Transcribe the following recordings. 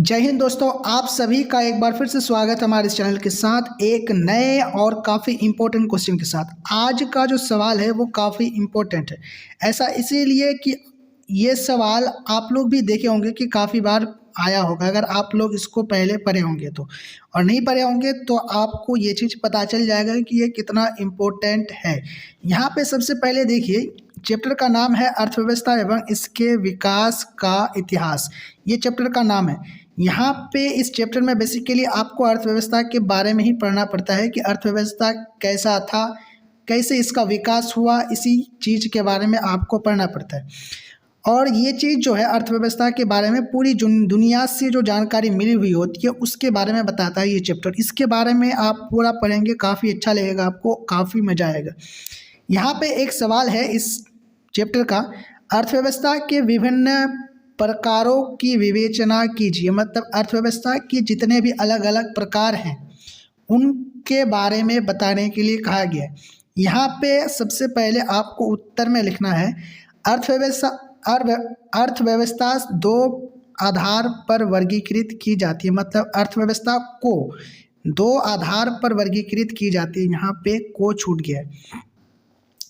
जय हिंद दोस्तों, आप सभी का एक बार फिर से स्वागत है हमारे इस चैनल के साथ एक नए और काफ़ी इम्पोर्टेंट क्वेश्चन के साथ। आज का जो सवाल है वो काफ़ी इम्पोर्टेंट है। ऐसा इसीलिए कि ये सवाल आप लोग भी देखे होंगे कि काफ़ी बार आया होगा, अगर आप लोग इसको पहले पढ़े होंगे तो, और नहीं पढ़े होंगे तो आपको ये चीज़ पता चल जाएगा कि ये कितना इम्पोर्टेंट है। यहाँ पे सबसे पहले देखिए, चैप्टर का नाम है अर्थव्यवस्था एवं इसके विकास का इतिहास। ये चैप्टर का नाम है। यहाँ पे इस चैप्टर में बेसिकली आपको अर्थव्यवस्था के बारे में ही पढ़ना पड़ता है कि अर्थव्यवस्था कैसा था, कैसे इसका विकास हुआ, इसी चीज़ के बारे में आपको पढ़ना पड़ता है। और ये चीज़ जो है अर्थव्यवस्था के बारे में पूरी दुनिया से जो जानकारी मिली हुई होती है उसके बारे में बताता है ये चैप्टर। इसके बारे में आप पूरा पढ़ेंगे, काफ़ी अच्छा लगेगा, आपको काफ़ी मज़ा आएगा। यहाँ पे एक सवाल है इस चैप्टर का, अर्थव्यवस्था के विभिन्न प्रकारों की विवेचना कीजिए। मतलब अर्थव्यवस्था के जितने भी अलग अलग प्रकार हैं उनके बारे में बताने के लिए कहा गया है। यहाँ पे सबसे पहले आपको उत्तर में लिखना है, अर्थव्यवस्था दो आधार पर वर्गीकृत की जाती है। मतलब अर्थव्यवस्था को दो आधार पर वर्गीकृत की जाती है। यहाँ पे को छूट गया है।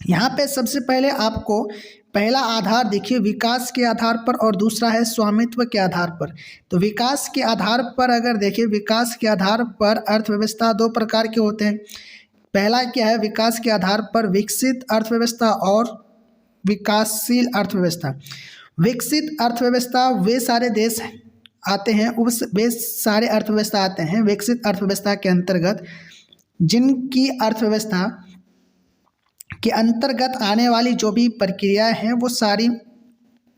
यहाँ पे सबसे पहले आपको पहला आधार देखिए विकास के आधार पर, और दूसरा है स्वामित्व के आधार पर। तो विकास के आधार पर अगर देखिए, विकास के आधार पर अर्थव्यवस्था दो प्रकार के होते हैं। पहला क्या है, विकास के आधार पर विकसित अर्थव्यवस्था और विकासशील अर्थव्यवस्था। विकसित अर्थव्यवस्था वे सारे देश आते हैं, वे सारे अर्थव्यवस्था आते हैं विकसित अर्थव्यवस्था के अंतर्गत जिनकी अर्थव्यवस्था के अंतर्गत आने वाली जो भी प्रक्रियाएं हैं वो सारी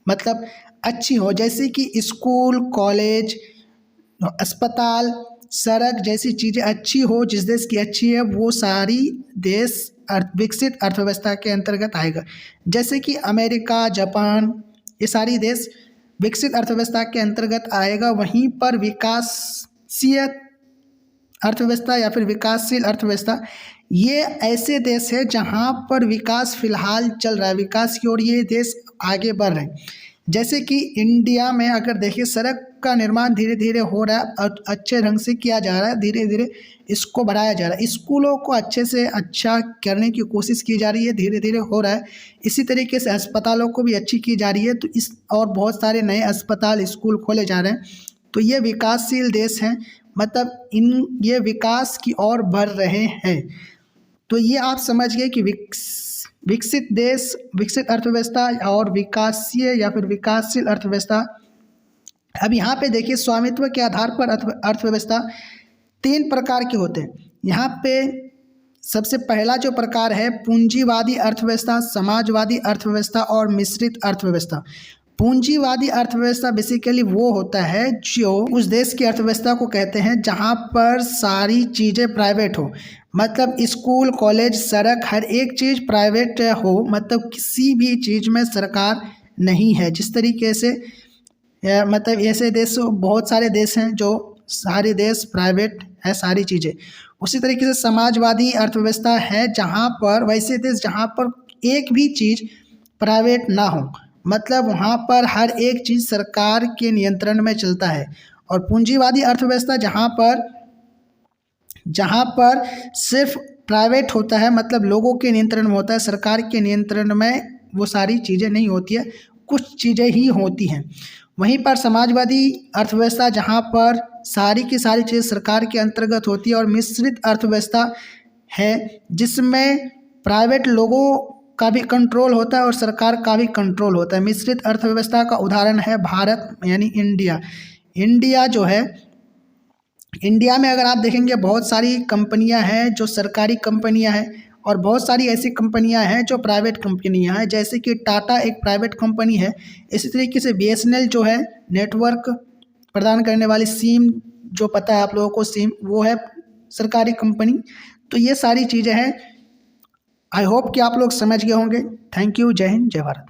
मतलब अच्छी हो, जैसे कि स्कूल, कॉलेज, अस्पताल, सड़क जैसी चीज़ें अच्छी हो। जिस देश की अच्छी है वो सारी देश विकसित अर्थव्यवस्था के अंतर्गत आएगा। जैसे कि अमेरिका, जापान, ये सारी देश विकसित अर्थव्यवस्था के अंतर्गत आएगा। वहीं पर विकासशील अर्थव्यवस्था या फिर विकासशील अर्थव्यवस्था, ये ऐसे देश है जहाँ पर विकास फिलहाल चल रहा है, विकास की ओर ये देश आगे बढ़ रहे हैं। जैसे कि इंडिया में अगर देखिए, सड़क का निर्माण धीरे धीरे हो रहा है और अच्छे ढंग से किया जा रहा है, धीरे धीरे इसको बढ़ाया जा रहा है। स्कूलों को अच्छे से अच्छा करने की कोशिश की जा रही है, धीरे धीरे हो रहा है। इसी तरीके से अस्पतालों को भी अच्छी की जा रही है, तो इस और बहुत सारे नए अस्पताल, स्कूल खोले जा रहे हैं। तो ये विकासशील देश हैं, मतलब ये विकास की ओर बढ़ रहे हैं। तो ये आप समझ गए कि विकसित देश, विकसित अर्थव्यवस्था और विकासीय या फिर विकासशील अर्थव्यवस्था। अब यहाँ पे देखिए, स्वामित्व के आधार पर अर्थव्यवस्था तीन प्रकार के होते हैं। यहाँ पे सबसे पहला जो प्रकार है पूंजीवादी अर्थव्यवस्था, समाजवादी अर्थव्यवस्था और मिश्रित अर्थव्यवस्था। पूंजीवादी अर्थव्यवस्था बेसिकली वो होता है जो उस देश की अर्थव्यवस्था को कहते हैं जहाँ पर सारी चीज़ें प्राइवेट हो। मतलब स्कूल, कॉलेज, सड़क, हर एक चीज़ प्राइवेट हो, मतलब किसी भी चीज़ में सरकार नहीं है। जिस तरीके से मतलब ऐसे देश, बहुत सारे देश हैं जो सारे देश प्राइवेट है सारी चीज़ें। उसी तरीके से समाजवादी अर्थव्यवस्था है जहाँ पर, वैसे देश जहाँ पर एक भी चीज़ प्राइवेट ना हो, मतलब वहाँ पर हर एक चीज़ सरकार के नियंत्रण में चलता है। और पूंजीवादी अर्थव्यवस्था जहाँ पर सिर्फ प्राइवेट होता है, मतलब लोगों के नियंत्रण में होता है, सरकार के नियंत्रण में वो सारी चीज़ें नहीं होती है, कुछ चीज़ें ही होती हैं। वहीं पर समाजवादी अर्थव्यवस्था जहाँ पर सारी की सारी चीज़ सरकार के अंतर्गत होती है। और मिश्रित अर्थव्यवस्था है जिसमें प्राइवेट लोगों का भी कंट्रोल होता है और सरकार का भी कंट्रोल होता है। मिश्रित अर्थव्यवस्था का उदाहरण है भारत यानी इंडिया। इंडिया जो है, इंडिया में अगर आप देखेंगे बहुत सारी कंपनियां हैं जो सरकारी कंपनियां हैं, और बहुत सारी ऐसी कंपनियां हैं जो प्राइवेट कंपनियां हैं। जैसे कि टाटा एक प्राइवेट कंपनी है। इसी तरीके से BSNL जो है नेटवर्क प्रदान करने वाली सिम, जो पता है आप लोगों को सिम, वो है सरकारी कंपनी। तो ये सारी चीज़ें हैं। आई होप कि आप लोग समझ गए होंगे। Thank you. जय हिंद, जय भारत।